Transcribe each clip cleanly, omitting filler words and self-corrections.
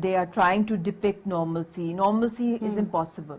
they are trying to depict normalcy. Normalcy is impossible.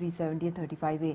370 35A।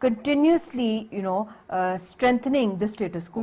continuously strengthening the status quo.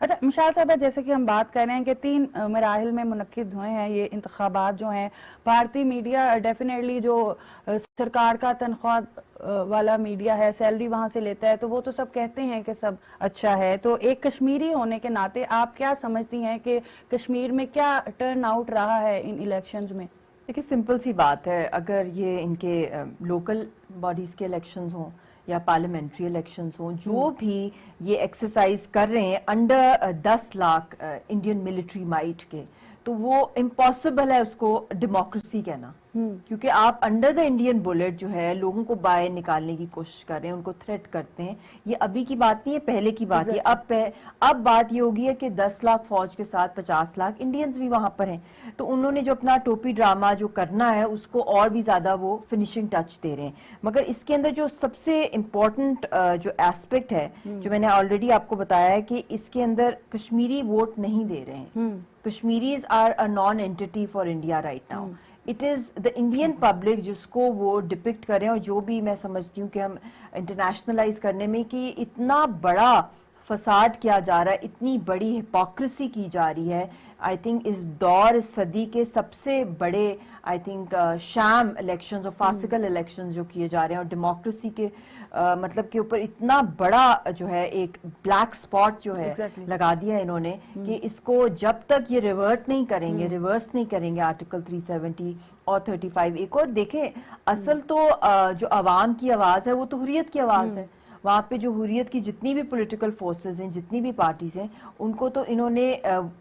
اچھا مشال صاحبہ، جیسے کہ ہم بات کر رہے ہیں کہ 3 مراحل میں منعقد ہوئے ہیں یہ انتخابات جو ہیں، بھارتی میڈیا ڈیفینیٹلی جو سرکار کا تنخواہ والا میڈیا ہے، سیلری وہاں سے لیتا ہے، تو وہ تو سب کہتے ہیں کہ سب اچھا ہے. تو ایک کشمیری ہونے کے ناطے آپ کیا سمجھتی ہیں کہ کشمیر میں کیا ٹرن آؤٹ رہا ہے ان الیکشنز میں؟ دیکھیے سمپل سی بات ہے، اگر یہ ان کے لوکل باڈیز کے الیکشنز ہوں یا پارلیمنٹری الیکشنز ہوں، جو بھی یہ ایکسرسائز کر رہے ہیں under 10 lakh Indian military might کے، تو وہ امپاسبل ہے اس کو ڈیموکریسی کہنا، کیونکہ آپ انڈر دا انڈین بلیٹ جو ہے لوگوں کو باہر نکالنے کی کوشش کر رہے ہیں، ان کو تھریٹ کرتے ہیں. یہ ابھی کی بات نہیں ہے، پہلے کی بات ہے. اب بات یہ ہوگی ہے کہ 10 لاکھ فوج کے ساتھ 50 لاکھ انڈینز بھی وہاں پر ہیں، تو انہوں نے جو اپنا ٹوپی ڈرامہ جو کرنا ہے اس کو اور بھی زیادہ وہ فنیشنگ ٹچ دے رہے ہیں. مگر اس کے اندر جو سب سے امپورٹنٹ جو ایسپیکٹ ہے، جو میں نے آلریڈی آپ کو بتایا ہے کہ اس کے اندر کشمیری ووٹ نہیں دے رہے ہیں. Kashmiris are a non anti for India right now. It is the Indian public جس کو وہ ڈپکٹ کریں، اور جو بھی میں سمجھتی ہوں کہ ہم انٹرنیشنلائز کرنے میں کہ اتنا بڑا فساد کیا جا رہا ہے، اتنی بڑی ہپوکریسی کی جا رہی ہے. آئی تھنک اس دور صدی کے سب سے بڑے آئی تھنک شام الیکشنز اور فاسیکل الیکشنز جو کیے جا رہے ہیں، اور ڈیموکریسی کے مطلب کے اوپر اتنا بڑا جو ہے ایک بلیک سپاٹ جو ہے لگا دیا انہوں نے کہ اس کو جب تک یہ ریورٹ نہیں کریں گے، ریورس نہیں کریں گے آرٹیکل 370 اور 35. ایک اور دیکھیں، اصل تو جو عوام کی آواز ہے وہ تو حریت کی آواز ہے. وہاں پہ جو حریت کی جتنی بھی پولیٹیکل فورسز ہیں، جتنی بھی پارٹیز ہیں، ان کو تو انہوں نے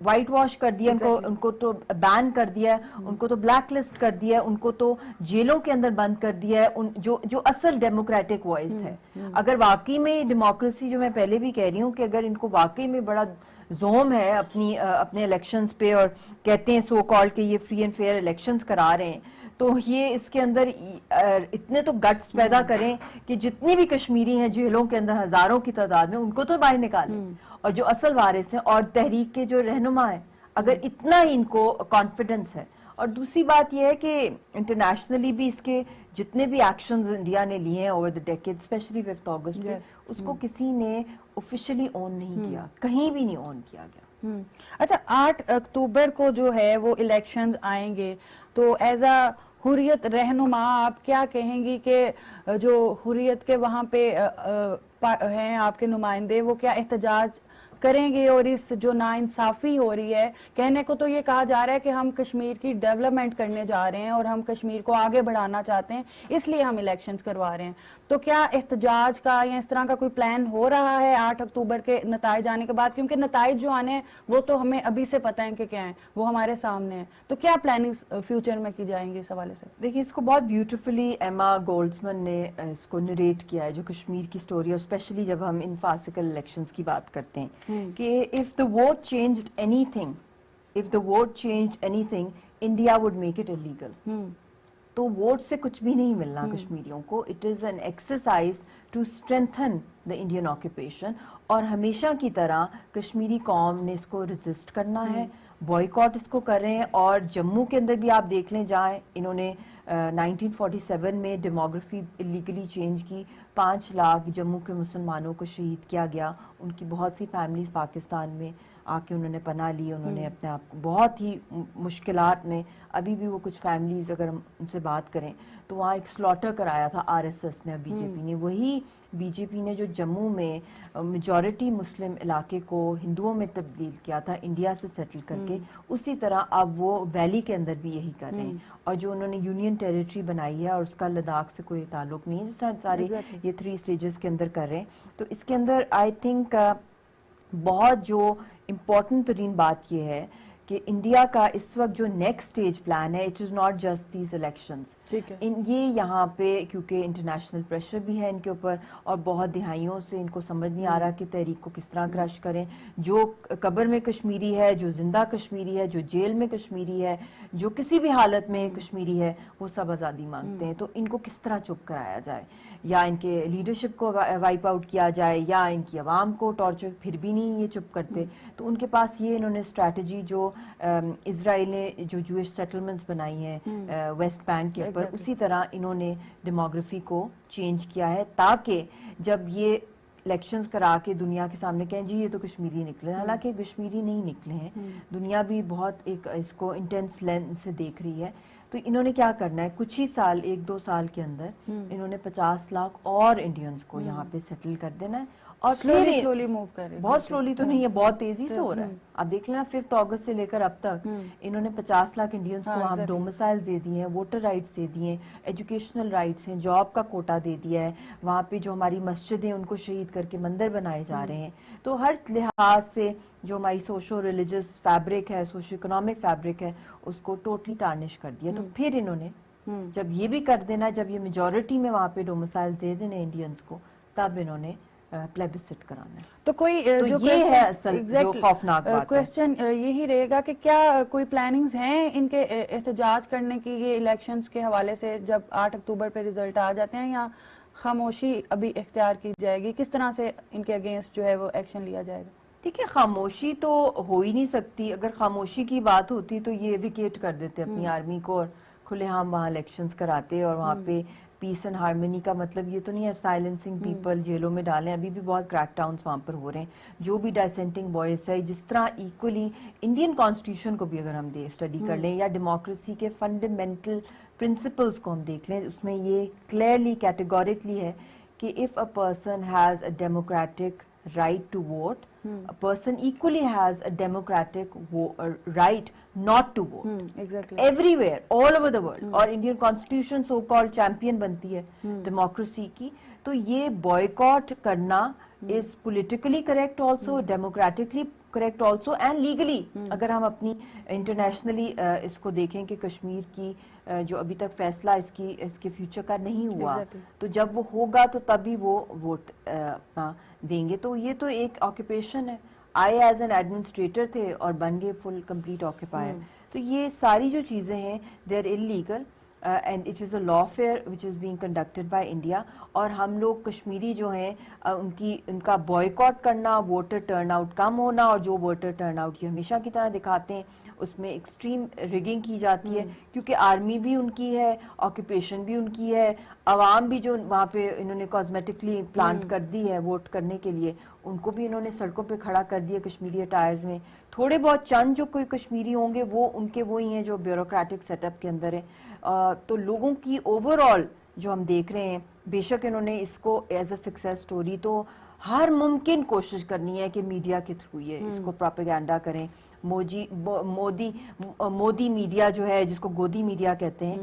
وائٹ واش کر دیا، ان کو تو بین کر دیا ہے، ان کو تو بلیک لسٹ کر دیا ہے، ان کو تو جیلوں کے اندر بند کر دیا ہے، جو اصل ڈیموکریٹک وائس ہے. اگر واقعی میں ڈیموکریسی، جو میں پہلے بھی کہہ رہی ہوں کہ اگر ان کو واقعی میں بڑا زوم ہے اپنے الیکشنز پہ، اور کہتے ہیں سو کال کہ یہ فری اینڈ فیئر الیکشنز کرا رہے ہیں، تو یہ اس کے اندر اتنے تو گٹس پیدا کریں کہ جتنی بھی کشمیری ہیں جیلوں کے اندر ہزاروں کی تعداد میں، ان کو تو باہر نکالیں، اور جو اصل وارث ہیں اور تحریک کے جو رہنما ہیں، اگر اتنا ہی ان کو کانفیڈنس ہے. اور دوسری بات یہ ہے کہ انٹرنیشنلی بھی اس کے جتنے بھی ایکشنز انڈیا نے لیے ہیں اوور دی ڈیکیڈ، اسپیشلی 5 اگست پہ، اس کو کسی نے آفیشیلی اون نہیں کیا، کہیں بھی نہیں اون کیا گیا. اچھا 8 اکتوبر کو جو ہے وہ الیکشنز آئیں گے، تو ایز اے حریت رہنما آپ کیا کہیں گی کہ جو حریت کے وہاں پہ ہیں آپ کے نمائندے، وہ کیا احتجاج کریں گے؟ اور اس جو ناانصافی ہو رہی ہے، کہنے کو تو یہ کہا جا رہا ہے کہ ہم کشمیر کی ڈیولپمنٹ کرنے جا رہے ہیں اور ہم کشمیر کو آگے بڑھانا چاہتے ہیں، اس لیے ہم الیکشنز کروا رہے ہیں، تو کیا احتجاج کا یا اس طرح کا کوئی پلان ہو رہا ہے 8 اکتوبر کے نتائج آنے کے بعد؟ کیونکہ نتائج جو آنے ہیں وہ تو ہمیں ابھی سے پتہ ہیں کہ کیا ہیں، وہ ہمارے سامنے ہیں، تو کیا پلاننگ فیوچر میں کی جائیں گی اس حوالے سے؟ دیکھیے اس کو بہت بیوٹیفلی ایما گولڈزمن نے اس کو نریٹ کیا ہے، جو کشمیر کی سٹوری ہے، اسپیشلی جب ہم ان فاسیکل الیکشنز کی بات کرتے ہیں کہ if the vote changed anything, India would make it illegal. تو ووٹ سے کچھ بھی نہیں ملنا کشمیریوں کو. It is an exercise to strengthen the Indian occupation, اور ہمیشہ کی طرح کشمیری قوم نے اس کو ریزسٹ کرنا ہے، بوائیکاٹ اس کو کر رہے ہیں. اور جموں کے اندر بھی آپ دیکھ لیں، جائیں انہوں نے 1947 میں ڈیموگرافی لیگلی چینج کی، 5 لاکھ جموں کے مسلمانوں کو شہید کیا گیا. ان کی بہت سی فیملیز پاکستان میں آ کے انہوں نے پناہ لی، انہوں نے اپنے آپ کو بہت ہی مشکلات میں، ابھی بھی وہ کچھ فیملیز اگر ہم ان سے بات کریں تو وہاں ایک سلاٹر کرایا تھا RSS نے، بی جے پی نے. وہی بی جے پی نے جو جموں میں میجورٹی مسلم علاقے کو ہندوؤں میں تبدیل کیا تھا انڈیا سے سیٹل کر کے، اسی طرح اب وہ ویلی کے اندر بھی یہی کر رہے ہیں. اور جو انہوں نے یونین ٹیریٹری بنائی ہے، اور اس کا لداخ سے کوئی تعلق نہیں ہے، جس طرح سارے یہ 3 اسٹیجز کے اندر کر رہے ہیں. تو اس کے اندر آئی تھنک بہت جو امپورٹنٹ ترین بات یہ ہے کہ انڈیا کا اس وقت جو نیکسٹ اسٹیج پلان ہے، it is not just these elections. یہ یہاں پہ کیونکہ انٹرنیشنل پریشر بھی ہے ان کے اوپر، اور بہت دہائیوں سے ان کو سمجھ نہیں آ رہا کہ تحریک کو کس طرح کرش کریں. جو قبر میں کشمیری ہے، جو زندہ کشمیری ہے، جو جیل میں کشمیری ہے، جو کسی بھی حالت میں کشمیری ہے، وہ سب آزادی مانگتے ہیں. تو ان کو کس طرح چپ کرایا جائے، یا ان کے لیڈرشپ کو وائپ آؤٹ کیا جائے، یا ان کی عوام کو ٹارچر، پھر بھی نہیں یہ چپ کرتے. تو ان کے پاس یہ انہوں نے اسٹریٹجی جو اسرائیل نے جو جوئش سیٹلمنٹس بنائی ہیں ویسٹ بینک کے اوپر، اسی طرح انہوں نے ڈیموگرافی کو چینج کیا ہے، تاکہ جب یہ الیکشنز کرا کے دنیا کے سامنے کہیں جی یہ تو کشمیری نکلے، حالانکہ کشمیری نہیں نکلے ہیں. دنیا بھی بہت ایک اس کو انٹینس لینس سے دیکھ رہی ہے. تو انہوں نے کیا کرنا ہے، کچھ ہی سال 1-2 سال کے اندر انہوں نے 50 لاکھ اور انڈینز کو یہاں پہ سیٹل کر دینا ہے. اور سلولی موو کر رہے ہیں. بہت سلولی تو نہیں ہے، بہت تیزی سے ہو رہا ہے. آپ دیکھ لینا 5 اگست سے لے کر اب تک انہوں نے 50 لاکھ انڈینز کو وہاں ڈومسائل دے دیے ہیں، ووٹر رائٹس دے دیے ہیں، ایجوکیشنل رائٹس ہیں، جاب کا کوٹا دے دیا ہے. وہاں پہ جو ہماری مسجد ہیں ان کو شہید کر کے مندر بنائے جا رہے ہیں. تو ہر لحاظ سے جو ہماری سوشو ریلیجس فیبرک ہے، سوشو اکنامک فیبرک ہے، اس کو ٹوٹلی ٹارنش کر دیا. تو پھر انہوں نے جب یہ بھی کر دینا، جب یہ میجورٹی میں وہاں پہ ڈومسائل دے دینا انڈینز کو، تب انہوں نے پلیبسٹ کرانا ہے. تو کوئی جو یہ ہے اصل جو خوفناک بات ہے. کوشچن یہی رہے گا کہ کیا کوئی پلاننگز ہیں ان کے احتجاج کرنے کی یہ الیکشنز کے حوالے سے جب 8 اکتوبر پہ ریزلٹ آ جاتے ہیں، یا خاموشی ابھی اختیار کی جائے گی؟ کس طرح سے ان کے اگینسٹ جو ہے وہ ایکشن لیا جائے گا؟ دیکھیے خاموشی تو ہو ہی نہیں سکتی. اگر خاموشی کی بات ہوتی تو یہ ویکیٹ کر دیتے اپنی آرمی کو اور کھلے عام وہاں الیکشنز کراتے. اور وہاں پہ پیس اینڈ ہارمنی کا مطلب یہ تو نہیں ہے سائلنسنگ پیپل، جیلوں میں ڈالیں. ابھی بھی بہت کریک ڈاؤنس وہاں پر ہو رہے ہیں. جو بھی ڈائسینٹنگ وائس ہے، جس طرح ایکولی انڈین کانسٹیٹیوشن کو بھی اگر ہم اسٹڈی کر لیں یا ڈیموکریسی کے فنڈامنٹل پرنسپلز کو ہم دیکھ لیں، اس میں یہ کلیئرلی کیٹیگوریکلی ہے کہ if a person has a democratic right to vote, a person equally has a democratic right not to vote. Exactly. Everywhere, all over the world. اور Indian constitution so called champion بنتی ہے democracy کی. تو یہ بوائیکاٹ کرنا is politically correct also, democratically correct also and legally. اگر ہم اپنی انٹرنیشنلی اس کو دیکھیں کہ کشمیر کی جو ابھی تک فیصلہ اس کے فیوچر کا نہیں ہوا، تو جب وہ ہوگا تو تبھی وہ ووٹ دیں گے. تو یہ تو ایک آکوپیشن ہے. آئے ایز این ایڈمنسٹریٹر تھے اور بن گئے فل کمپلیٹ آکوپائر. تو یہ ساری جو چیزیں ہیں they are illegal and it is a lawfare which is being conducted by India. اور ہم لوگ کشمیری جو ہیں ان کا بوائیکاٹ کرنا، ووٹر ٹرن آؤٹ کم ہونا، اور جو ووٹر ٹرن آؤٹ یہ ہمیشہ کی طرح دکھاتے ہیں اس میں ایکسٹریم ریگنگ کی جاتی ہے. کیونکہ آرمی بھی ان کی ہے، آکوپیشن بھی ان کی ہے، عوام بھی جو وہاں پہ انہوں نے کازمیٹکلی پلانٹ کر دی ہے ووٹ کرنے کے لیے، ان کو بھی انہوں نے سڑکوں پہ کھڑا کر دیا کشمیری اٹائرز میں. تھوڑے بہت چند جو کوئی کشمیری ہوں گے وہ ان کے وہی ہیں جو بیوروکریٹک سیٹ اپ کے اندر ہیں. تو لوگوں کی اوور آل جو ہم دیکھ رہے ہیں، بے شک انہوں نے اس کو ایز اے سکسیس سٹوری تو ہر ممکن کوشش کرنی ہے کہ میڈیا کے تھرو یہ اس کو پروپیگنڈا کریں. مودی میڈیا جو ہے، جس کو گودی میڈیا کہتے ہیں،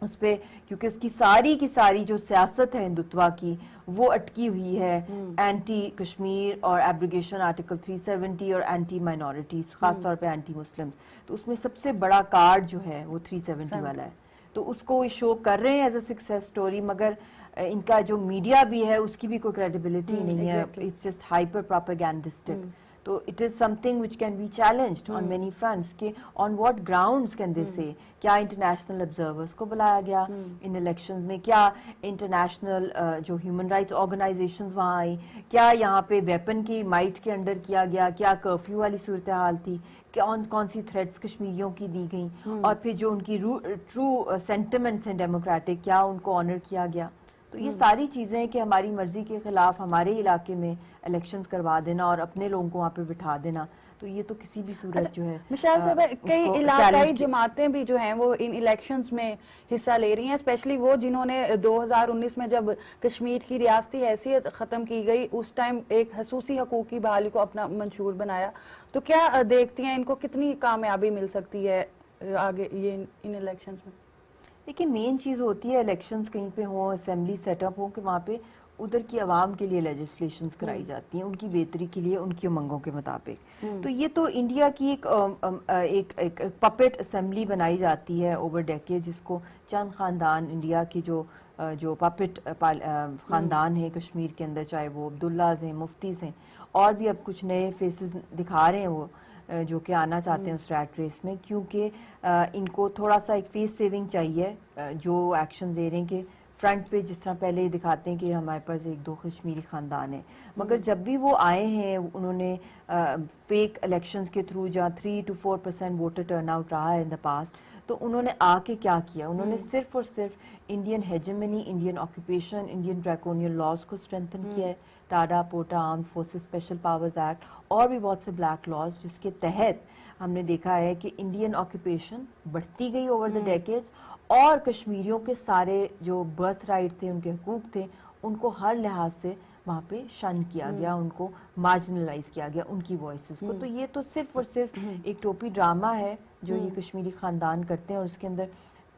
اس پہ کیونکہ اس کی ساری کی ساری جو سیاست ہے ہندوتوا کی وہ اٹکی ہوئی ہے اینٹی کشمیر اور ایبریگیشن آرٹیکل 370 اور اینٹی مائنورٹیز، خاص طور پہ اینٹی مسلم. تو اس میں سب سے بڑا کارڈ جو ہے وہ 370 والا ہے. تو اس کو شو کر رہے ہیں ایز اے سکسیس سٹوری، مگر ان کا جو میڈیا بھی ہے اس کی بھی کوئی کریڈیبلٹی نہیں ہے. It's just hyper propagandistic. تو it is something which can be challenged on many fronts کہ on what grounds can they say. کیا انٹرنیشنل آبزرورس کو بلایا گیا ان الیکشنز میں؟ کیا انٹرنیشنل جو ہیومن رائٹس آرگنائزیشنز وہاں آئی؟ کیا یہاں پہ ویپن کی مائٹ کے انڈر کیا گیا؟ کیا کرفیو والی صورتحال تھی؟ کون سی تھریٹس کشمیریوں کی دی گئیں؟ اور پھر جو ان کی ٹرو سینٹیمنٹس ہیں ڈیموکریٹک، کیا ان کو آنر کیا گیا؟ تو یہ ساری چیزیں کہ ہماری مرضی کے خلاف ہمارے علاقے میں الیکشنز کروا دینا اور اپنے لوگوں کو وہاں پہ بٹھا دینا، تو یہ تو کسی بھی صورت جو ہے مشال صاحب کئی علاقائی جماعتیں بھی جو ہیں وہ ان الیکشنز میں حصہ لے رہی ہیں، اسپیشلی وہ جنہوں نے 2019 میں جب کشمیر کی ریاستی حیثیت ختم کی گئی اس ٹائم ایک خصوصی حقوقی بحالی کو اپنا منشور بنایا. تو کیا دیکھتی ہیں ان کو کتنی کامیابی مل سکتی ہے آگے یہ ان الیکشنز میں؟ دیکھیں مین چیز ہوتی ہے الیکشنز کہیں پہ ہوں، اسمبلی سیٹ اپ ہوں، کہ وہاں پہ ادھر کی عوام کے لیے لیجسلیشنز کرائی جاتی ہیں ان کی بہتری کے لیے، ان کی امنگوں کے مطابق. تو یہ تو انڈیا کی ایک پپٹ اسمبلی بنائی جاتی ہے اوور ڈیکیڈ، جس کو چند خاندان انڈیا کی جو پپٹ خاندان ہیں کشمیر کے اندر، چاہے وہ عبداللہز ہیں، مفتیز ہیں، اور بھی اب کچھ نئے فیسز دکھا رہے ہیں وہ جو کہ آنا چاہتے ہیں اس ریٹ ریس میں، کیونکہ ان کو تھوڑا سا ایک فیس سیونگ چاہیے. جو ایکشن دے رہے ہیں کہ فرنٹ پہ جس طرح پہلے دکھاتے ہیں کہ ہمارے پاس 1-2 کشمیری خاندان ہیں، مگر جب بھی وہ آئے ہیں انہوں نے فیک الیکشنز کے تھرو جہاں 3 to 4% ووٹر ٹرن آؤٹ رہا ہے ان دا پاسٹ، تو انہوں نے آ کے کیا کیا؟ انہوں نے صرف اور صرف Indian hegemony, Indian occupation, Indian draconian laws کو اسٹرینتھن کیا ہے. TADA POTA armed forces special powers act اور بھی بہت سے بلیک لاز جس کے تحت ہم نے دیکھا ہے کہ انڈین آکوپیشن بڑھتی گئی اوور دا ڈیکیڈز اور کشمیریوں کے سارے جو برتھ رائٹ تھے ان کے حقوق تھے ان کو ہر لحاظ سے وہاں پہ شن کیا گیا, ان کو مارجنلائز کیا گیا, ان کی وائسز کو. تو یہ تو صرف اور صرف ایک ٹوپی ڈرامہ ہے جو یہ کشمیری خاندان کرتے ہیں, اور اس کے اندر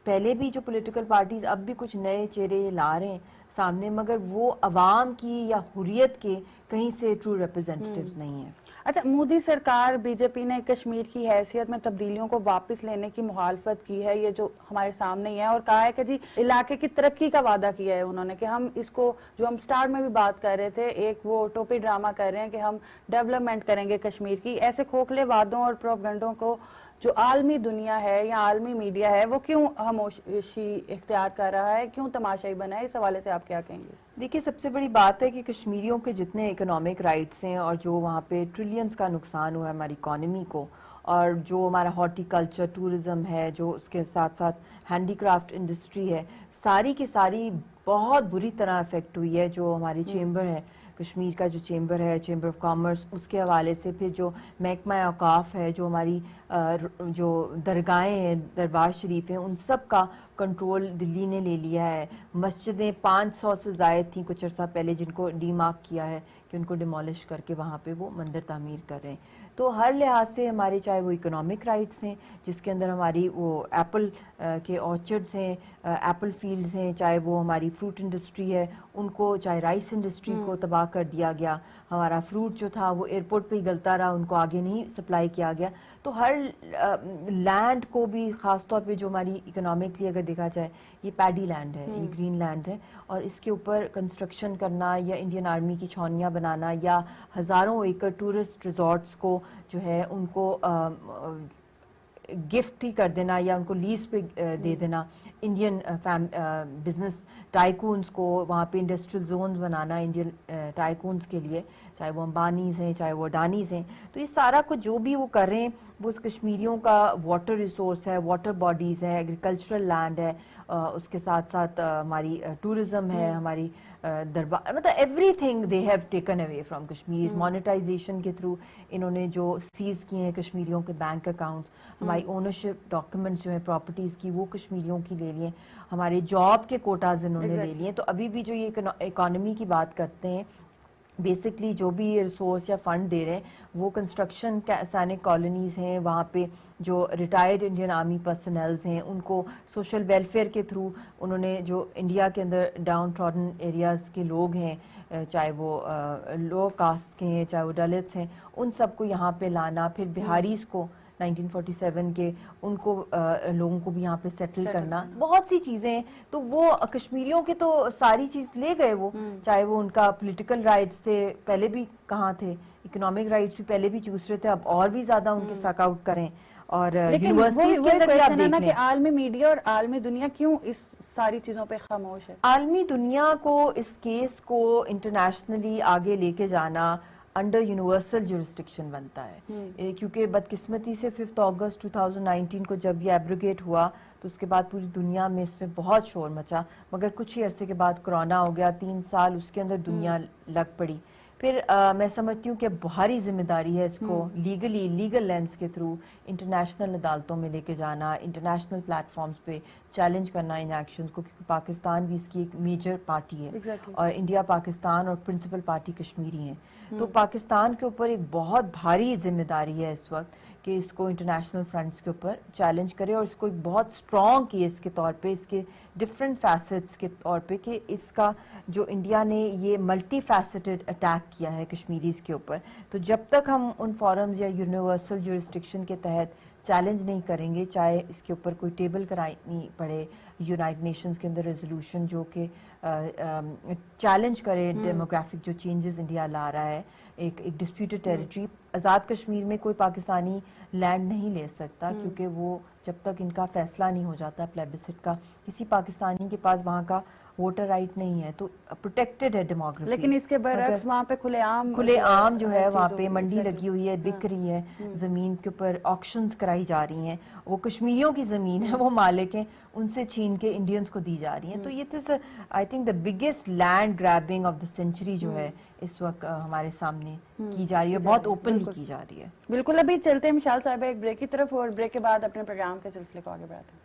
پہلے بھی جو پولیٹیکل پارٹیز اب بھی کچھ نئے چہرے لا رہے ہیں سامنے, مگر وہ عوام کی یا حریت کے کہیں سے ٹرو ریپرزینٹیوز نہیں ہیں. اچھا, مودی سرکار بی جے پی نے کشمیر کی حیثیت میں تبدیلیوں کو واپس لینے کی مخالفت کی ہے, یہ جو ہمارے سامنے ہی ہے, اور کہا ہے کہ جی علاقے کی ترقی کا وعدہ کیا ہے انہوں نے کہ ہم اس کو, جو ہم سٹارٹ میں بھی بات کر رہے تھے, ایک وہ ٹوپی ڈرامہ کر رہے ہیں کہ ہم ڈیولپمنٹ کریں گے کشمیر کی. ایسے کھوکھلے وعدوں اور پروپیگنڈوں کو جو عالمی دنیا ہے یا عالمی میڈیا ہے وہ کیوں خاموشی اختیار کر رہا ہے, کیوں تماشائی بنا ہے؟ اس حوالے سے آپ کیا کہیں گے؟ دیکھیے, سب سے بڑی بات ہے کہ کشمیریوں کے جتنے اکنامک رائٹس ہیں اور جو وہاں پہ ٹریلینز کا نقصان ہوا ہے ہماری اکانومی کو, اور جو ہمارا ہارٹی کلچر ٹورزم ہے, جو اس کے ساتھ ساتھ ہینڈی کرافٹ انڈسٹری ہے, ساری کی ساری بہت بری طرح افیکٹ ہوئی ہے. جو ہماری چیمبر ہے, کشمیر کا جو چیمبر ہے, چیمبر آف کامرس, اس کے حوالے سے پھر جو محکمہ اوقاف ہے, جو ہماری جو درگاہیں ہیں, دربار شریف ہیں, ان سب کا کنٹرول دلی نے لے لیا ہے. مسجدیں 500 سے زائد تھیں کچھ عرصہ پہلے جن کو ڈی مارک کیا ہے کہ ان کو ڈیمولش کر کے وہاں پہ وہ مندر تعمیر کر رہے ہیں. تو ہر لحاظ سے ہمارے, چاہے وہ اکنامک رائٹس ہیں جس کے اندر ہماری وہ ایپل کے آرچرڈز ہیں, ایپل فیلڈز ہیں, چاہے وہ ہماری فروٹ انڈسٹری ہے ان کو, چاہے رائس انڈسٹری کو تباہ کر دیا گیا, ہمارا فروٹ جو تھا وہ ایئرپورٹ پہ ہی گلتا رہا, ان کو آگے نہیں سپلائی کیا گیا. تو ہر لینڈ کو بھی, خاص طور پہ جو ہماری اکنامکلی اگر دیکھا جائے, یہ پیڈی لینڈ ہے, یہ گرین لینڈ ہے, اور اس کے اوپر کنسٹرکشن کرنا یا انڈین آرمی کی چھاؤنیاں بنانا یا ہزاروں ایکڑ ٹورسٹ ریزورٹس کو جو ہے ان کو گفٹ ہی کر دینا یا ان کو لیز پہ دے دینا انڈین بزنس ٹائکونز کو, وہاں پہ انڈسٹریل زونز بنانا انڈین ٹائکونز کے لیے, چاہے وہ امبانیز ہیں, چاہے وہ اڈانیز ہیں. تو یہ سارا کچھ جو بھی وہ کر رہے ہیں وہ اس کشمیریوں کا واٹر ریسورس ہے, واٹر باڈیز ہے, ایگریکلچرل لینڈ ہے, اس کے ساتھ ساتھ ہماری ٹورزم ہے, ہماری دربار, مطلب every thing they have taken away from Kashmir. Monetisation کے تھرو انہوں نے جو سیز کیے ہیں کشمیریوں کے بینک اکاؤنٹس, ہماری اونرشپ ڈاکیومنٹس جو ہیں پراپرٹیز کی وہ کشمیریوں کی لے لیے, ہمارے جاب کے کوٹاز انہوں نے لے لیے. تو ابھی بھی جو یہ اکانومی کی بات کرتے ہیں, بیسکلی جو بھی یہ ریسورس یا فنڈ دے رہے ہیں وہ کنسٹرکشن سینک کالونیز ہیں, وہاں پہ جو ریٹائرڈ انڈین آرمی پرسنلز ہیں ان کو سوشل ویلفیئر کے تھرو انہوں نے, جو انڈیا کے اندر ڈاؤن ٹراڈن ایریاز کے لوگ ہیں, چاہے وہ لو کاسٹ کے ہیں, چاہے وہ دلتس ہیں, ان سب کو یہاں پہ لانا. پھر بہاریز کو 1947 کے ان کو لوگوں کو بھی یہاں پہ سیٹل کرنا, بہت سی چیزیں ہیں. تو وہ کشمیریوں کے تو ساری چیز لے گئے وہ, چاہے وہ ان کا پولیٹیکل رائٹس تھے پہلے بھی کہاں تھے, اکنامک رائٹس بھی پہلے بھی چوس رہے تھے, اب اور بھی زیادہ ان کے سک آؤٹ کریں. اور یونیورسٹیز کے اندر بھی آپ دیکھ لیں, کہ عالمی میڈیا اور عالمی دنیا کیوں اس ساری چیزوں پہ خاموش ہے؟ عالمی دنیا کو اس کیس کو انٹرنیشنلی آگے لے کے جانا انڈر یونیورسل جورسڈکشن بنتا ہے, کیونکہ بدقسمتی سے 5 اگست 2019 کو جب یہ ایبروگیٹ ہوا تو اس کے بعد پوری دنیا میں اس میں بہت شور مچا, مگر کچھ ہی عرصے کے بعد کرونا ہو گیا, 3 سال اس کے اندر دنیا لگ پڑی. پھر میں سمجھتی ہوں کہ بھاری ذمہ داری ہے اس کو لیگل لینس کے تھرو انٹرنیشنل عدالتوں میں لے کے جانا, انٹرنیشنل پلیٹ فارمز پہ چیلنج کرنا ان ایکشنز کو, کیونکہ پاکستان بھی اس کی ایک میجر پارٹی ہے, اور انڈیا پاکستان اور پرنسپل پارٹی کشمیری ہیں. تو پاکستان کے اوپر ایک بہت بھاری ذمہ داری ہے اس وقت کہ اس کو انٹرنیشنل فرنٹس کے اوپر چیلنج کرے, اور اس کو ایک بہت اسٹرانگ کیس کے طور پہ, اس کے ڈفرینٹ فیسٹس کے طور پہ, کہ اس کا جو انڈیا نے یہ ملٹی فیسٹڈ اٹیک کیا ہے کشمیریز کے اوپر, تو جب تک ہم ان فورمز یا یونیورسل جورسڈکشن کے تحت چیلنج نہیں کریں گے, چاہے اس کے اوپر کوئی ٹیبل کرانی پڑے یونائٹڈ نیشنز کے اندر ریزولوشن جو کہ چیلنج کرے ڈیموگرافک جو چینجز انڈیا لا رہا ہے, ایک ڈسپیوٹڈ ٹیریٹری. آزاد کشمیر میں کوئی پاکستانی لینڈ نہیں لے سکتا کیونکہ وہ جب تک ان کا فیصلہ نہیں ہو جاتا پلیبسٹ کا, کسی پاکستانی کے پاس وہاں کا ووٹر رائٹ نہیں ہے, تو پروٹیکٹڈ ہے ڈیموگرافی. لیکن اس کے برعکس وہاں پہ کھلے عام جو ہے وہاں پہ منڈی لگی ہوئی ہے, بک رہی ہے, زمین کے اوپر آکشنز کرائی جا رہی ہیں, وہ کشمیریوں کی زمین ہے, وہ مالک ہیں, ان سے چھین کے انڈینز کو دی جا رہی ہیں. تو یہ I think the biggest land grabbing of the century جو ہے اس وقت ہمارے سامنے کی جا رہی ہے, بہت اوپنلی کی جا رہی ہے. بالکل. ابھی چلتے ہیں مشال صاحبہ ایک بریک کی طرف, اور بریک کے بعد اپنے پروگرام کے سلسلے کو آگے بڑھاتے ہیں.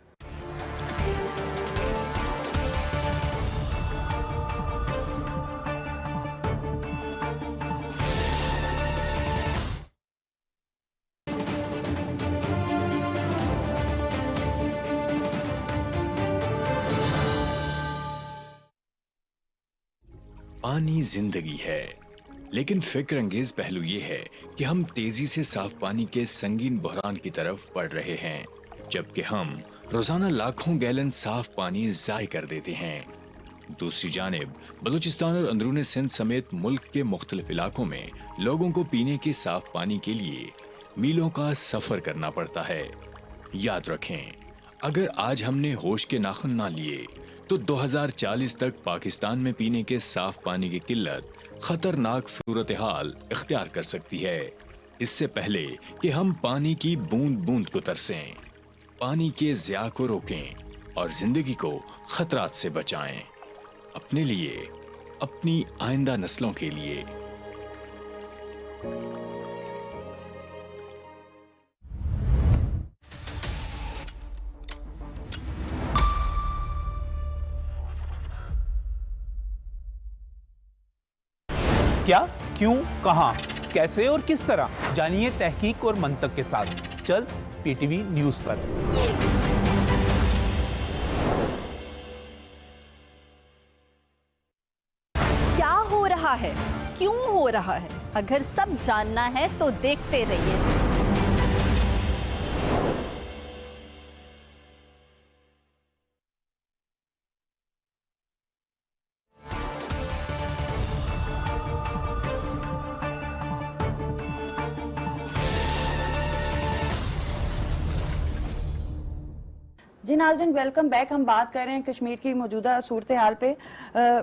پانی زندگی ہے, لیکن فکر انگیز پہلو یہ ہے کہ ہم تیزی سے صاف پانی کے سنگین بحران کی طرف بڑھ رہے ہیں, جبکہ ہم روزانہ لاکھوں گیلن صاف پانی ضائع کر دیتے ہیں. دوسری جانب بلوچستان اور اندرون سندھ سمیت ملک کے مختلف علاقوں میں لوگوں کو پینے کے صاف پانی کے لیے میلوں کا سفر کرنا پڑتا ہے. یاد رکھیں, اگر آج ہم نے ہوش کے ناخن نہ لیے تو 2040 تک پاکستان میں پینے کے صاف پانی کی قلت خطرناک صورتحال اختیار کر سکتی ہے. اس سے پہلے کہ ہم پانی کی بوند بوند کو ترسیں, پانی کے ضیاع کو روکیں اور زندگی کو خطرات سے بچائیں, اپنے لیے, اپنی آئندہ نسلوں کے لیے. کیا, کیوں, کہاں, کیسے اور کس طرح, جانیے تحقیق اور منطق کے ساتھ. چل پی ٹی وی نیوز پر. کیا ہو رہا ہے, کیوں ہو رہا ہے, اگر سب جاننا ہے تو دیکھتے رہیے. جی ناظرین, ویلکم بیک. ہم بات کر رہے ہیں کشمیر کی موجودہ صورتحال پہ.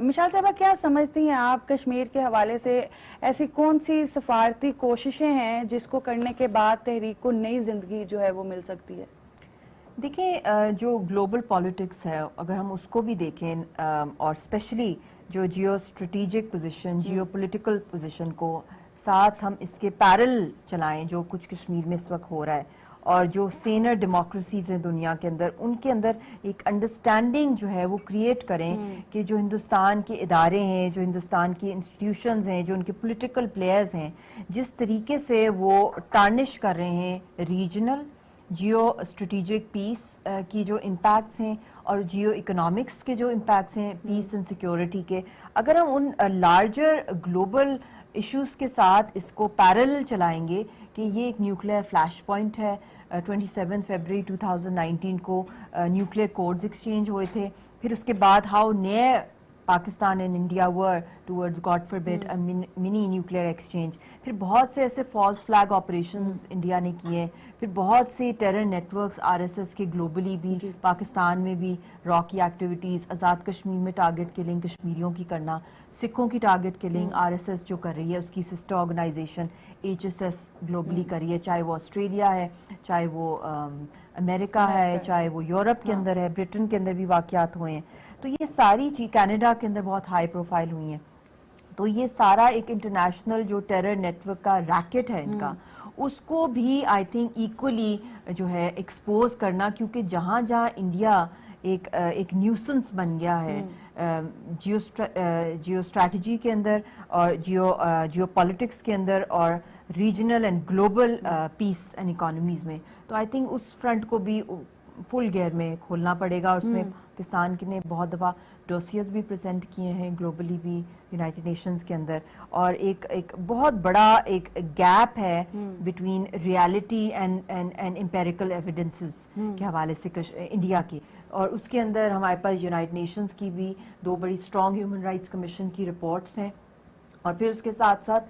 مشال صاحبہ, کیا سمجھتی ہیں آپ کشمیر کے حوالے سے ایسی کون سی سفارتی کوششیں ہیں جس کو کرنے کے بعد تحریک کو نئی زندگی جو ہے وہ مل سکتی ہے؟ دیکھیں, جو گلوبل پالیٹکس ہے اگر ہم اس کو بھی دیکھیں, اور اسپیشلی جو geo strategic position, geo political position کو ساتھ ہم اس کے پیرل چلائیں, جو کچھ کشمیر میں اس وقت ہو رہا ہے, اور جو سینر ڈیموکریسیز ہیں دنیا کے اندر, ان کے اندر ایک انڈرسٹینڈنگ جو ہے وہ کریٹ کریں کہ جو ہندوستان کے ادارے ہیں, جو ہندوستان کی انسٹیٹیوشنز ہیں, جو ان کے پولیٹیکل پلیئرز ہیں, جس طریقے سے وہ ٹارنش کر رہے ہیں ریجنل جیو اسٹریٹیجک پیس کی جو امپیکٹس ہیں اور جیو اکنامکس کے جو امپیکٹس ہیں پیس اینڈ سیکیورٹی کے, اگر ہم ان لارجر گلوبل ایشوز کے ساتھ اس کو پیرل چلائیں گے کہ یہ ایک نیوکلیئر فلیش پوائنٹ ہے. 27 فیبرری 2019 کو نیوکلیئر کوڈز ایکسچینج ہوئے تھے. پھر اس کے بعد how near Pakistan and India were towards God forbid mini nuclear exchange. پھر بہت سے ایسے فالس فلیگ آپریشنز انڈیا نے کیے. پھر بہت سے terror networks R S S کے گلوبلی بھی, پاکستان میں بھی راکی ایکٹیویٹیز, آزاد کشمیر میں ٹارگٹ کلنگ کشمیریوں کی کرنا, سکھوں کی target killing R S S جو کر رہی ہے, اس کی sister organisation H S S globally کر رہی ہے, چاہے وہ آسٹریلیا ہے, چاہے وہ امریکہ ہے, چاہے وہ یورپ کے اندر ہے, برٹن کے اندر بھی واقعات ہوئے ہیں. تو یہ ساری چیز, کینیڈا کے اندر بہت ہائی پروفائل ہوئی ہیں. تو یہ سارا ایک انٹرنیشنل جو ٹیرر نیٹ ورک کا ریکٹ ہے ان کا, اس کو بھی آئی تھنک ایکولی جو ہے ایکسپوز کرنا, کیونکہ جہاں جہاں انڈیا ایک نیوسنس بن گیا ہے جیو اسٹریٹجی کے اندر اور جیو پالیٹکس کے اندر اور regional and global peace and economies میں, تو آئی تھنک اس فرنٹ کو بھی فل گیئر میں کھولنا پڑے گا. اور اس میں پاکستان نے بہت دفعہ ڈوسیز بھی پریزنٹ کیے ہیں گلوبلی بھی یونائٹڈ نیشنز کے اندر, اور ایک بہت بڑا ایک گیپ ہے between reality and empirical evidences کے حوالے سے انڈیا کی. اور اس کے اندر ہمارے پاس یونائٹڈ نیشنز کی بھی 2 بڑی اسٹرانگ ہیومن رائٹس کمیشن کی رپورٹس ہیں, اور پھر اس کے ساتھ ساتھ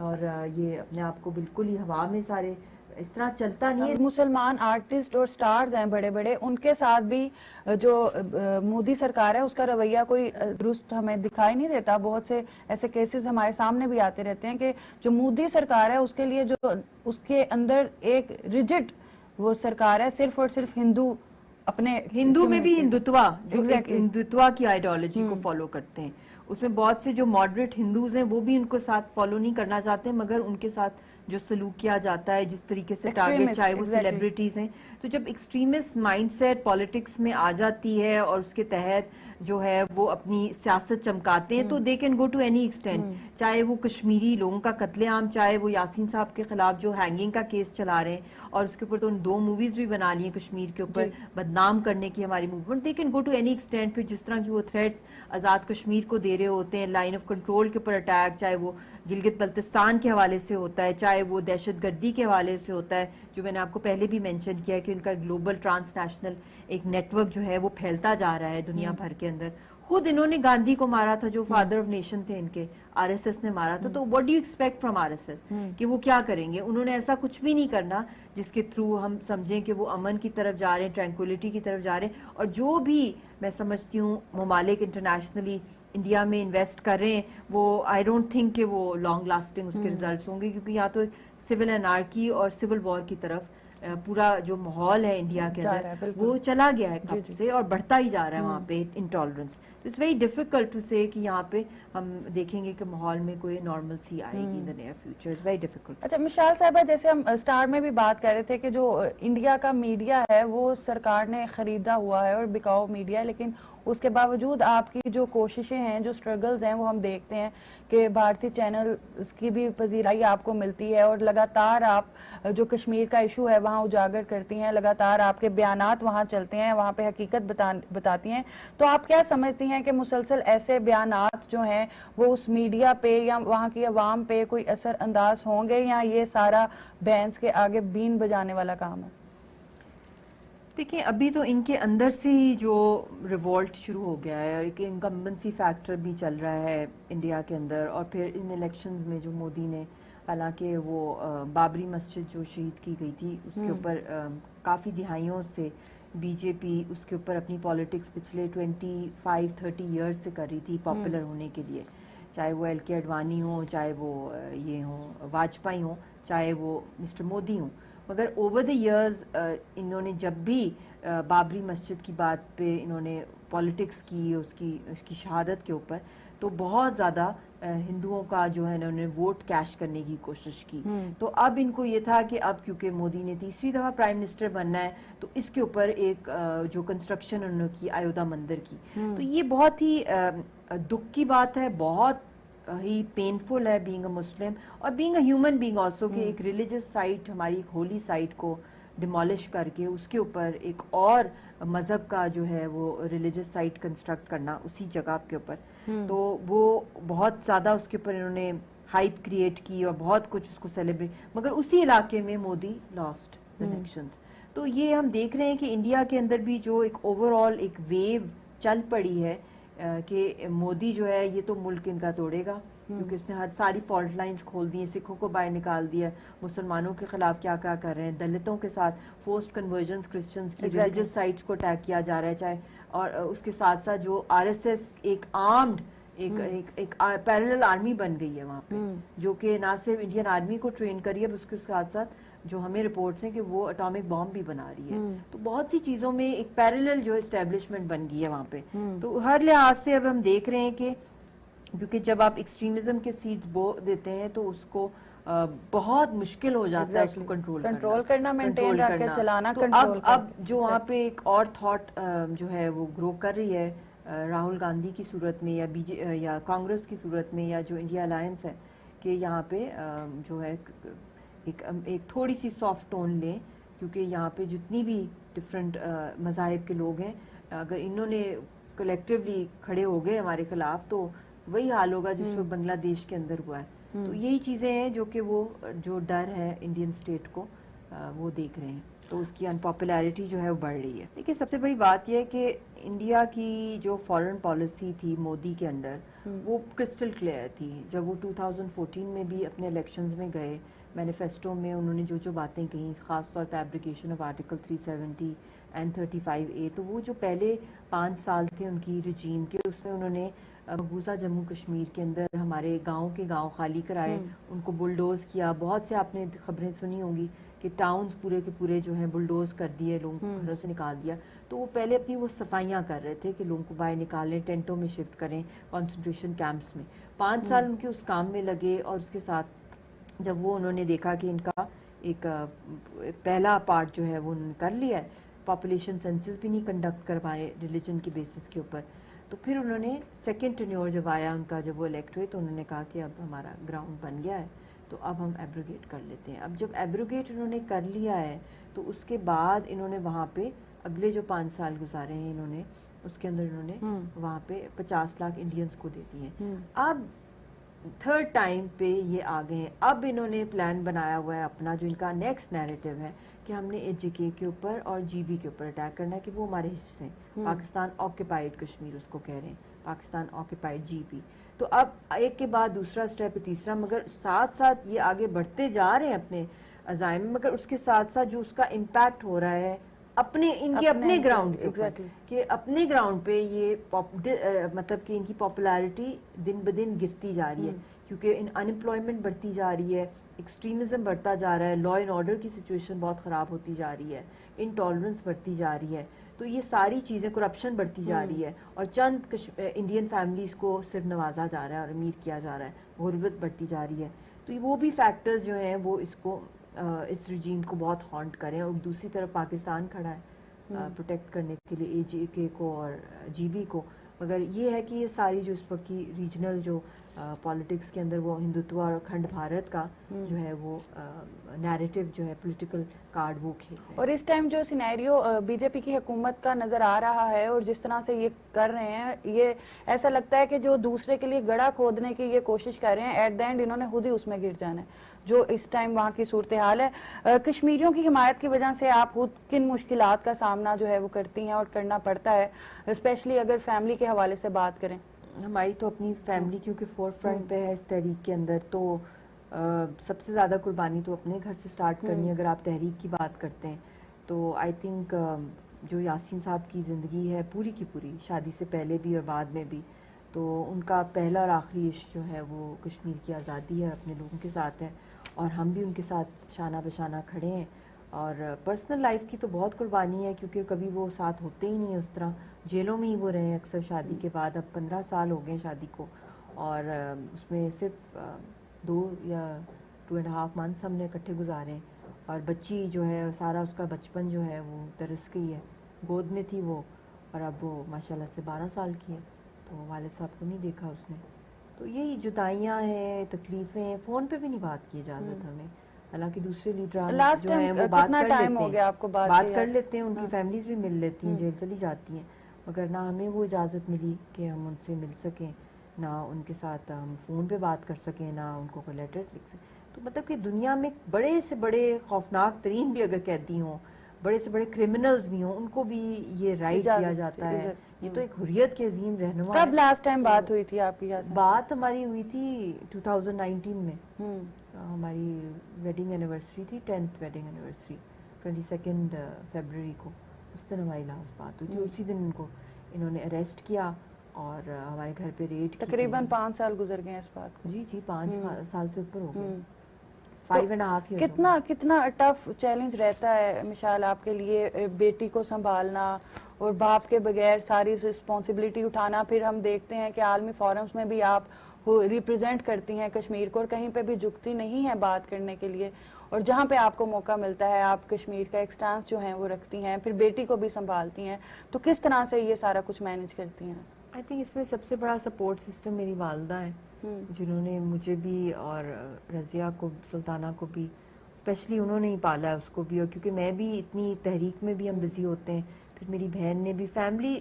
اور یہ اپنے آپ کو بالکل ہی ہوا میں سارے اس طرح چلتا نہیں ہے. مسلمان آرٹسٹ اور سٹارز ہیں بڑے بڑے, ان کے ساتھ بھی جو مودی سرکار ہے اس کا رویہ کوئی درست ہمیں دکھائی نہیں دیتا. بہت سے ایسے کیسز ہمارے سامنے بھی آتے رہتے ہیں کہ جو مودی سرکار ہے اس کے لیے جو اس کے اندر ایک ریجڈ وہ سرکار ہے, صرف اور صرف ہندو اپنے ہندو میں بھی ہندوتوا جو ہندوتوا کی آئیڈیالوجی کو فالو کرتے ہیں, اس میں بہت سے جو ماڈریٹ ہندوز ہیں وہ بھی ان کو ساتھ فالو نہیں کرنا چاہتے, مگر ان کے ساتھ جو سلوک کیا جاتا ہے جس طریقے سے ٹارگیٹ, چاہے وہ سیلیبریٹیز ہیں, تو جب ایکسٹریمسٹ مائنڈ سیٹ پالیٹکس میں آ جاتی ہے اور اس کے تحت جو ہے وہ اپنی سیاست چمکاتے ہیں تو they can go to any extent, چاہے وہ کشمیری لوگوں کا قتل عام, چاہے وہ یاسین صاحب کے خلاف جو ہینگنگ کا کیس چلا رہے ہیں اور اس کے اوپر تو 2 موویز بھی بنا لی ہیں کشمیر کے اوپر بدنام کرنے کی ہماری movement, they can go to any extent. پھر جس طرح کی وہ تھریٹس آزاد کشمیر کو دے رہے ہوتے ہیں, لائن آف کنٹرول کے اوپر اٹیک, چاہے وہ گلگت بلتستان کے حوالے سے ہوتا ہے, چاہے وہ دہشت گردی کے حوالے سے ہوتا ہے, جو میں نے آپ کو پہلے بھی مینشن کیا ہے کہ ان کا گلوبل ٹرانس نیشنل ایک نیٹ ورک جو ہے وہ پھیلتا جا رہا ہے دنیا بھر کے اندر. خود انہوں نے گاندھی کو مارا تھا جو فادر آف نیشن تھے ان کے, آر ایس ایس نے مارا تھا, تو what do you expect from are S S کہ وہ کیا کریں گے؟ انہوں نے ایسا کچھ بھی نہیں کرنا جس کے تھرو ہم سمجھیں کہ وہ امن کی طرف جا رہے ہیں, ٹرینکولیٹی کی طرف جا رہے ہیں. اور جو بھی میں سمجھتی ہوں ممالک انٹرنیشنلی انڈیا میں انویسٹ کر رہے ہیں وہ آئی ڈونٹ تھنک کہ وہ لانگ لاسٹنگ اس کے ریزلٹس ہوں گے, کیونکہ یہاں تو سول انارکی اور سول وار کی طرف پورا جو ماحول ہے انڈیا کے اندر وہ چلا گیا ہے کب سے اور بڑھتا ہی جا رہا ہے وہاں پہ انٹالرنس. تو اٹس ویری ڈیفیکلٹ ٹو سے کہ یہاں پہ ہم دیکھیں گے کہ ماحول میں کوئی نارمل سی آئے گی in the near future. It's very difficult. اچھا مشال صاحبہ, جیسے ہم سٹار میں بھی بات کر رہے تھے کہ جو انڈیا کا میڈیا ہے وہ سرکار نے خریدا ہوا ہے اور بکاؤ میڈیا ہے, لیکن اس کے باوجود آپ کی جو کوششیں ہیں, جو سٹرگلز ہیں, وہ ہم دیکھتے ہیں کہ بھارتی چینل اس کی بھی پذیرائی آپ کو ملتی ہے اور لگاتار آپ جو کشمیر کا ایشو ہے وہاں اجاگر کرتی ہیں, لگاتار آپ کے بیانات وہاں چلتے ہیں, وہاں پہ حقیقت بتاتی ہیں. تو آپ کیا سمجھتی ہیں کہ مسلسل ایسے بیانات جو ہیں وہ اس میڈیا پہ یا وہاں کی عوام پہ کوئی اثر انداز ہوں گے, یا یہ سارا بینس کے آگے بین بجانے والا کام ہے؟ دیکھیں ابھی تو ان کے اندر سے ہی جو ریوولٹ شروع ہو گیا ہے اور ایک انکمبنسی فیکٹر بھی چل رہا ہے انڈیا کے اندر. اور پھر ان الیکشنز میں جو مودی نے, حالانکہ وہ بابری مسجد جو شہید کی گئی تھی اس کے اوپر کافی دہائیوں سے بی جے پی اس کے اوپر اپنی پالیٹکس پچھلے 25-30 ایئرز سے کر رہی تھی پاپولر ہونے کے لیے, چاہے وہ ایل کے اڈوانی ہوں, چاہے وہ یہ ہوں واجپئی ہوں, چاہے وہ مسٹر مودی ہوں. مگر اوور دا ایئرز انہوں نے جب بھی بابری مسجد کی بات پہ انہوں نے پالیٹکس کی اس کی شہادت کے اوپر, تو بہت زیادہ ہندوؤں کا جو ہے انہوں نے ووٹ کیش کرنے کی کوشش کی. تو اب ان کو یہ تھا کہ اب کیونکہ مودی نے تیسری دفعہ پرائم منسٹر بننا ہے تو اس کے اوپر ایک جو کنسٹرکشن انہوں نے کی ایودھیا مندر کی, تو یہ بہت ہی دکھ کی بات ہے, بہت ہی پینفل ہے بینگ اے مسلم اور being a human being also, کہ ایک ریلیجس سائٹ, ہماری ایک ہولی سائٹ کو ڈیمالش کر کے اس کے اوپر ایک اور مذہب کا جو ہے وہ ریلیجس سائٹ کنسٹرکٹ کرنا اسی جگہ کے اوپر. تو وہ بہت زیادہ اس کے اوپر انہوں نے ہائپ کریٹ کی اور بہت کچھ اس کو سیلیبریٹ, مگر اسی علاقے میں مودی لاسٹ الیکشنز. تو یہ ہم دیکھ رہے ہیں کہ انڈیا کے اندر بھی جو ایک اوور آل ایک ویو چل پڑی ہے کہ مودی جو ہے یہ تو ملک ان کا توڑے گا, کیونکہ اس نے ہر ساری فالٹ لائنز کھول دی ہیں, سکھوں کو باہر نکال دیا, مسلمانوں کے خلاف کیا کیا کر رہے ہیں, دلتوں کے ساتھ فورسڈ کنورژنز کرسچنز کی ریلیجس سائٹس کو اٹیک کیا جا رہا ہے, چاہے اور اس کے ساتھ ساتھ جو آر ایس ایس ایک آرمڈ ایک پیرلل آرمی بن گئی ہے وہاں پہ, جو کہ نہ صرف انڈین آرمی کو ٹرین کری ہے, اس کے ساتھ ساتھ جو ہمیں رپورٹس ہیں کہ وہ اٹامک بام بھی بنا رہی ہے. تو بہت سی چیزوں میں ایک پیرلل جو اسٹیبلشمنٹ بن گئی ہے وہاں پہ. تو ہر لحاظ سے اب ہم دیکھ رہے ہیں کہ کیونکہ جب آپ ایکسٹریمزم کے سیڈز بو دیتے ہیں تو اس کو بہت مشکل ہو جاتا ہے اس کو کنٹرول کرنا, مینٹین رکھ کے چلانا. تو اب جو وہاں پہ ایک اور تھاٹ جو ہے وہ گرو کر رہی ہے راہل گاندھی کی صورت میں یا کانگریس کی صورت میں یا جو انڈیا الائنس ہے, کہ یہاں پہ جو ہے ایک تھوڑی سی سافٹ ٹون لیں, کیونکہ یہاں پہ جتنی بھی ڈفرینٹ مذاہب کے لوگ ہیں, اگر انہوں نے کلیکٹیولی کھڑے ہو گئے ہمارے خلاف تو وہی حال ہوگا جس وقت بنگلہ دیش کے اندر ہوا ہے. تو یہی چیزیں ہیں جو کہ وہ جو ڈر ہے انڈین اسٹیٹ کو وہ دیکھ رہے ہیں, تو اس کی انپاپولیرٹی جو ہے وہ بڑھ رہی ہے. دیکھیے سب سے بڑی بات یہ ہے کہ انڈیا کی جو فارن پالیسی تھی مودی کے انڈر وہ کرسٹل کلیئر تھی. جب وہ 2014 میں بھی اپنے الیکشنز میں گئے, مینیفیسٹو میں انہوں نے جو باتیں کہیں, خاص طور پہ abrogation of article 370 and 35A, تو وہ جو پہلے 5 سال تھے ان کی رجیم کے, اس میں انہوں نے مقبوضہ جموں کشمیر کے اندر ہمارے گاؤں کے گاؤں خالی کرائے, ان کو بلڈوز کیا. بہت سے آپ نے خبریں سنی ہوں گی کہ ٹاؤنز پورے کے پورے جو ہیں بلڈوز کر دیے, لوگوں کو گھروں سے نکال دیا. تو وہ پہلے اپنی وہ صفائیاں کر رہے تھے کہ لوگوں کو باہر نکالیں, ٹینٹوں میں شفٹ کریں, کنسنٹریشن کیمپس میں. 5 سال ان کے اس کام میں لگے, اور اس کے ساتھ جب وہ انہوں نے دیکھا کہ ان کا ایک پہلا پارٹ جو ہے وہ انہوں نے کر لیا ہے, پاپولیشن سینسس بھی نہیں کنڈکٹ کروائے ریلیجن کی بیسس کے اوپر, تو پھر انہوں نے سیکنڈ ٹینیور جب آیا ان کا, جب وہ الیکٹ ہوئے, تو انہوں نے کہا کہ اب ہمارا گراؤنڈ بن گیا ہے, تو اب ہم ایبروگیٹ کر لیتے ہیں. اب جب ایبروگیٹ انہوں نے کر لیا ہے, تو اس کے بعد انہوں نے وہاں پہ اگلے جو 5 سال گزارے ہیں انہوں نے, اس کے اندر انہوں نے وہاں پہ 50 لاکھ انڈینز کو دے دیے ہیں. اب 3rd ٹائم پہ یہ آگے ہیں. اب انہوں نے پلان بنایا ہوا ہے اپنا, جو ان کا نیکسٹ نیریٹو ہے کہ ہم نے HJK کے اوپر اور GB کے اوپر اٹیک کرنا ہے, کہ وہ ہمارے حصے ہیں. پاکستان آکوپائڈ کشمیر اس کو کہہ رہے ہیں, پاکستان آکوپائڈ GB. تو اب ایک کے بعد دوسرا اسٹیپ, تیسرا, مگر ساتھ ساتھ یہ آگے بڑھتے جا رہے ہیں اپنے عزائم میں, مگر اس کے ساتھ ساتھ جو اس کا امپیکٹ ہو رہا ہے ان کے اپنے گراؤنڈ کے اوپر, کہ اپنے گراؤنڈ پہ یہ مطلب کہ ان کی پاپولیرٹی دن بدن گرتی جا رہی ہے, کیونکہ انمپلائمنٹ بڑھتی جا رہی ہے, ایکسٹریمزم بڑھتا جا رہا ہے, لا اینڈ آرڈر کی سچویشن بہت خراب ہوتی جا رہی ہے, انٹالرنس بڑھتی جا رہی ہے. تو یہ ساری چیزیں, کرپشن بڑھتی جا رہی ہے, اور چند انڈین فیملیز کو صرف نوازا جا رہا ہے اور امیر کیا جا رہا ہے, غربت بڑھتی جا رہی ہے. تو وہ بھی فیکٹرز جو ہیں وہ اس رجیم کو بہت ہانٹ کریں. اور دوسری طرف پاکستان کھڑا ہے پروٹیکٹ کرنے کے لیے HJK کو اور GB کو. مگر یہ ہے کہ یہ ساری جو اس وقت کی ریجنل جو پالیٹکس کے اندر وہ ہندوتوا اور اکھنڈ بھارت کا جو ہے وہ نیریٹو جو ہے پولیٹیکل کارڈ وہ کھیل رہے ہیں. اور اس ٹائم جو سینیریو BJP کی حکومت کا نظر آ رہا ہے, اور جس طرح سے یہ کر رہے ہیں, یہ ایسا لگتا ہے کہ جو دوسرے کے لیے گڑھا کھودنے کی یہ کوشش کر رہے ہیں, ایٹ دا اینڈ انہوں نے خود ہی اس میں گر جانا ہے, جو اس ٹائم وہاں کی صورتحال ہے. کشمیریوں کی حمایت کی وجہ سے آپ خود کن مشکلات کا سامنا جو ہے وہ کرتی ہیں اور کرنا پڑتا ہے, اسپیشلی اگر فیملی کے حوالے سے بات کریں؟ ہماری تو اپنی فیملی کیونکہ فور فرنٹ پہ ہے اس تحریک کے اندر, تو سب سے زیادہ قربانی تو اپنے گھر سے سٹارٹ کرنی ہے. اگر آپ تحریک کی بات کرتے ہیں تو آئی تھنک جو یاسین صاحب کی زندگی ہے پوری کی پوری, شادی سے پہلے بھی اور بعد میں بھی, تو ان کا پہلا اور آخری عشق جو ہے وہ کشمیر کی آزادی ہے, اپنے لوگوں کے ساتھ ہے, اور ہم بھی ان کے ساتھ شانہ بشانہ کھڑے ہیں. اور پرسنل لائف کی تو بہت قربانی ہے, کیونکہ کبھی وہ ساتھ ہوتے ہی نہیں اس طرح, جیلوں میں ہی وہ رہے ہیں اکثر شادی کے بعد. اب 15 سال ہو گئے شادی کو, اور اس میں صرف 2 یا 2.5 months ہم نے اکٹھے گزارے ہیں. اور بچی جو ہے سارا اس کا بچپن جو ہے وہ ترس گئی ہے, گود میں تھی وہ, اور اب وہ ماشاءاللہ سے 12 سال کی ہے, تو والد صاحب کو نہیں دیکھا اس نے. تو یہی جدائیاں ہیں, تکلیفیں ہیں, فون پہ بھی نہیں بات کی اجازت ہمیں, حالانکہ دوسرے لیڈران جو ہیں وہ بات کر لیتے ہیں, بات کر لیتے ہیں, ان کی فیملیز بھی مل لیتی ہیں, جیل چلی جاتی ہیں, مگر نہ ہمیں وہ اجازت ملی کہ ہم ان سے مل سکیں, نہ ان کے ساتھ ہم فون پہ بات کر سکیں, نہ ان کو کوئی لیٹرز لکھ سکیں. تو مطلب کہ دنیا میں بڑے سے بڑے خوفناک ترین بھی اگر قیدی ہوں, بڑے سے بڑے کرمنلز بھی ہوں, ان کو بھی یہ رائٹ دیا جاتا ہے. یہ تو ایک حریت کے عظیم رہنما ہے. کب لاسٹ ٹائم بات ہوئی تھی آپ کی یہاں سے؟ بات ہماری ہوئی تھی 2019 میں, ہماری ویڈنگ اینیورسری تھی, 10th ویڈنگ اینیورسری, 22 فیبروری کو, اس دن ہماری لاسٹ بات ہوئی تھی. اسی دن ان کو انہوں نے اریسٹ کیا اور ہمارے گھر پہ ریڈ کی. تقریباً 5 سال گزر گئے اس بات کو. جی 5 سال سے اوپر ہو گئے, 5.5 years. کتنا ٹف چیلنج رہتا ہے مشال آپ کے لیے, بیٹی کو سنبھالنا اور باپ کے بغیر ساری رسپانسبلٹی اٹھانا. پھر ہم دیکھتے ہیں کہ عالمی فورمز میں بھی آپ ریپرزینٹ کرتی ہیں کشمیر کو, اور کہیں پہ بھی جھکتی نہیں ہیں بات کرنے کے لیے, اور جہاں پہ آپ کو موقع ملتا ہے آپ کشمیر کا ایک سٹانس جو ہیں وہ رکھتی ہیں, پھر بیٹی کو بھی سنبھالتی ہیں. تو کس طرح سے یہ سارا کچھ مینیج کرتی ہیں؟ آئی تھنک اس میں سب سے بڑا سپورٹ سسٹم میری والدہ ہیں, جنہوں نے مجھے بھی اور رضیہ کو, سلطانہ کو بھی, اسپیشلی انہوں نے ہی پالا ہے اس کو بھی. اور کیونکہ میں بھی اتنی تحریک میں بھی ہم بزی ہوتے ہیں, پھر میری بہن نے بھی, فیملی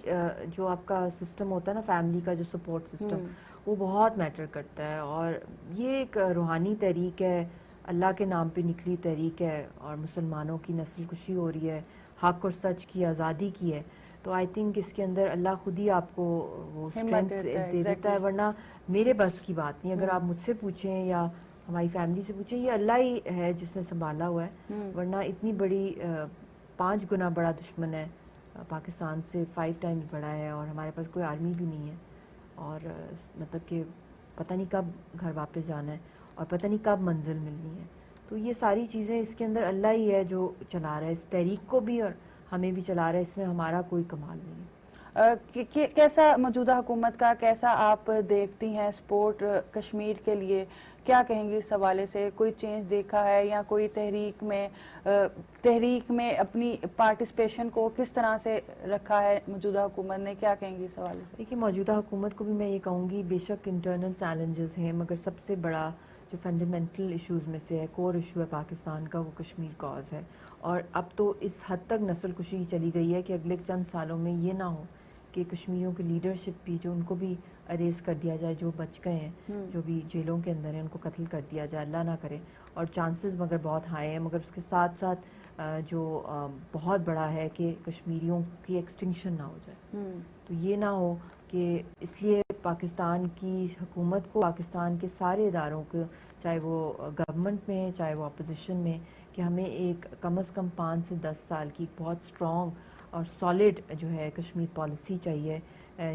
جو آپ کا سسٹم ہوتا ہے نا, فیملی کا جو سپورٹ سسٹم, وہ بہت میٹر کرتا ہے. اور یہ ایک روحانی تحریک ہے, اللہ کے نام پہ نکلی تحریک ہے, اور مسلمانوں کی نسل کشی ہو رہی ہے, حق اور سچ کی, آزادی کی ہے. تو آئی تھنک اس کے اندر اللہ خود ہی آپ کو وہ ہمت اسٹرینتھ دیتا ہے، دے دیتا ہے، ورنہ میرے بس کی بات نہیں. اگر آپ مجھ سے پوچھیں یا ہماری فیملی سے پوچھیں، یہ اللہ ہی ہے جس نے سنبھالا ہوا ہے، ورنہ اتنی بڑی 5 گنا بڑا دشمن ہے پاکستان سے، 5 ٹائمز بڑا ہے، اور ہمارے پاس کوئی آرمی بھی نہیں ہے، اور مطلب کہ پتہ نہیں کب گھر واپس جانا ہے اور پتہ نہیں کب منزل ملنی ہے. تو یہ ساری چیزیں اس کے اندر اللہ ہی ہے جو چلا رہا ہے اس تحریک کو بھی، اور ہمیں بھی چلا رہا ہے، اس میں ہمارا کوئی کمال نہیں ہے. کیسا موجودہ حکومت کا کیسا آپ دیکھتی ہیں سپورٹ کشمیر کے لیے؟ کیا کہیں گی اس حوالے سے؟ کوئی چینج دیکھا ہے یا کوئی تحریک میں اپنی پارٹیسپیشن کو کس طرح سے رکھا ہے موجودہ حکومت نے؟ کیا کہیں گی اس حوالے سے؟ دیکھیے موجودہ حکومت کو بھی میں یہ کہوں گی، بے شک انٹرنل چیلنجز ہیں، مگر سب سے بڑا جو فنڈامنٹل ایشوز میں سے ہے، کور ایشو ہے پاکستان کا، وہ کشمیر کاز ہے. اور اب تو اس حد تک نسل کشی چلی گئی ہے کہ اگلے چند سالوں میں یہ نہ ہو کہ کشمیریوں کی لیڈرشپ بھی جو ان کو بھی اریز کر دیا جائے، جو بچ گئے ہیں، جو بھی جیلوں کے اندر ہیں، ان کو قتل کر دیا جائے، اللہ نہ کرے. اور چانسز مگر بہت ہائی ہیں، مگر اس کے ساتھ ساتھ جو بہت بڑا ہے کہ کشمیریوں کی ایکسٹنکشن نہ ہو جائے. تو یہ نہ ہو کہ اس لیے پاکستان کی حکومت کو، پاکستان کے سارے اداروں کو، چاہے وہ گورنمنٹ میں چاہے وہ اپوزیشن میں، کہ ہمیں ایک کم از کم 5 سے 10 سال کی بہت اسٹرانگ اور سالڈ جو ہے کشمیر پالیسی چاہیے،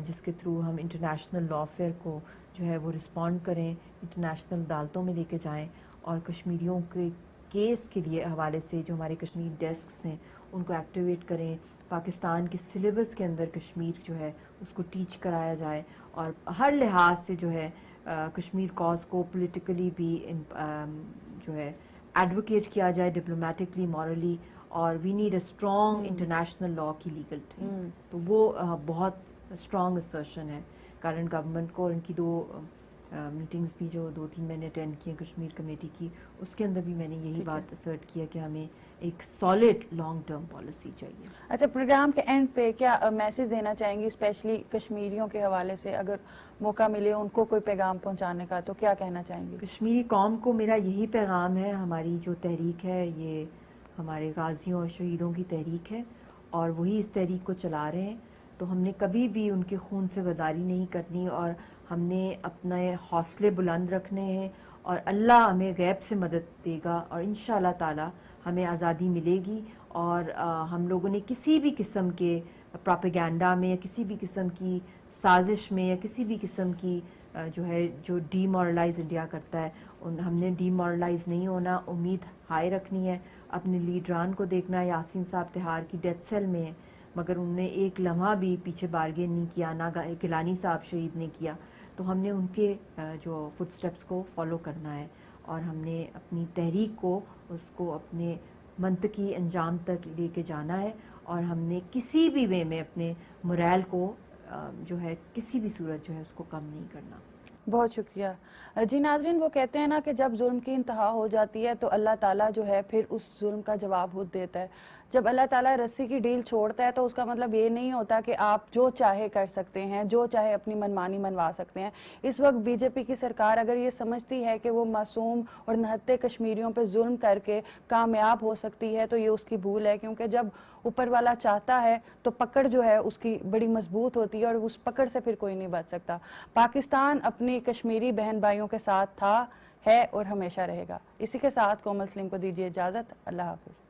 جس کے تھرو ہم انٹرنیشنل لا فیئر کو جو ہے وہ رسپونڈ کریں، انٹرنیشنل عدالتوں میں لے کے جائیں، اور کشمیریوں کے کیس کے لیے حوالے سے جو ہمارے کشمیر ڈیسکس ہیں ان کو ایکٹیویٹ کریں. پاکستان کے سلیبس کے اندر کشمیر جو ہے اس کو ٹیچ کرایا جائے، اور ہر لحاظ سے جو ہے کشمیر کاز کو پولیٹیکلی بھی جو ہے ایڈوکیٹ کیا جائے، ڈپلومیٹکلی، مورلی. اور we need a strong international law کی لیگل ٹیم. تو وہ بہت اسٹرانگ اسرشن ہے کرنٹ گورنمنٹ کو. اور ان کی 2 میٹنگز بھی جو 2-3 میں نے اٹینڈ کی ہیں کشمیر کمیٹی کی، اس کے اندر بھی میں نے یہی بات اسرٹ کیا کہ ہمیں ایک سالڈ لانگ ٹرم پالیسی چاہیے. اچھا، پروگرام کے اینڈ پہ کیا میسج دینا چاہیں گی اسپیشلی کشمیریوں کے حوالے سے؟ اگر موقع ملے ان کو کوئی پیغام پہنچانے کا تو کیا کہنا چاہیں گی؟ کشمیری قوم کو میرا یہی پیغام ہے، ہماری جو تحریک ہے یہ ہمارے غازیوں اور شہیدوں کی تحریک ہے، اور وہی اس تحریک کو چلا رہے ہیں. تو ہم نے کبھی بھی ان کے خون سے غداری نہیں کرنی، اور ہم نے اپنے حوصلے بلند رکھنے ہیں، اور اللہ ہمیں غیب سے مدد دے گا، اور انشاءاللہ تعالی ہمیں آزادی ملے گی. اور ہم لوگوں نے کسی بھی قسم کے پروپیگنڈا میں یا کسی بھی قسم کی سازش میں یا کسی بھی قسم کی جو ڈی مورلائز انڈیا کرتا ہے، ہم نے ڈی مورلائز نہیں ہونا، امید ہائی رکھنی ہے. اپنے لیڈران کو دیکھنا ہے، یاسین صاحب تہار کی ڈیتھ سیل میں ہیں، مگر انہوں نے ایک لمحہ بھی پیچھے بارگین نہیں کیا، نہ گیلانی صاحب شہید نے کیا. تو ہم نے ان کے جو فٹ سٹیپس کو فالو کرنا ہے، اور ہم نے اپنی تحریک کو، اس کو اپنے منطقی انجام تک لے کے جانا ہے. اور ہم نے کسی بھی وے میں اپنے موریل کو جو ہے کسی بھی صورت جو ہے اس کو کم نہیں کرنا. بہت شکریہ. جی ناظرین، وہ کہتے ہیں نا کہ جب ظلم کی انتہا ہو جاتی ہے تو اللہ تعالیٰ جو ہے پھر اس ظلم کا جواب خود دیتا ہے. جب اللہ تعالیٰ رسی کی ڈیل چھوڑتا ہے تو اس کا مطلب یہ نہیں ہوتا کہ آپ جو چاہے کر سکتے ہیں، جو چاہے اپنی منمانی منوا سکتے ہیں. اس وقت بی جے پی کی سرکار اگر یہ سمجھتی ہے کہ وہ معصوم اور نہتے کشمیریوں پہ ظلم کر کے کامیاب ہو سکتی ہے تو یہ اس کی بھول ہے، کیونکہ جب اوپر والا چاہتا ہے تو پکڑ جو ہے اس کی بڑی مضبوط ہوتی ہے، اور اس پکڑ سے پھر کوئی نہیں بچ سکتا. پاکستان اپنی کشمیری بہن بھائیوں کے ساتھ تھا، ہے اور ہمیشہ رہے گا. اسی کے ساتھ کومل سلیم کو دیجیے اجازت. اللہ حافظ.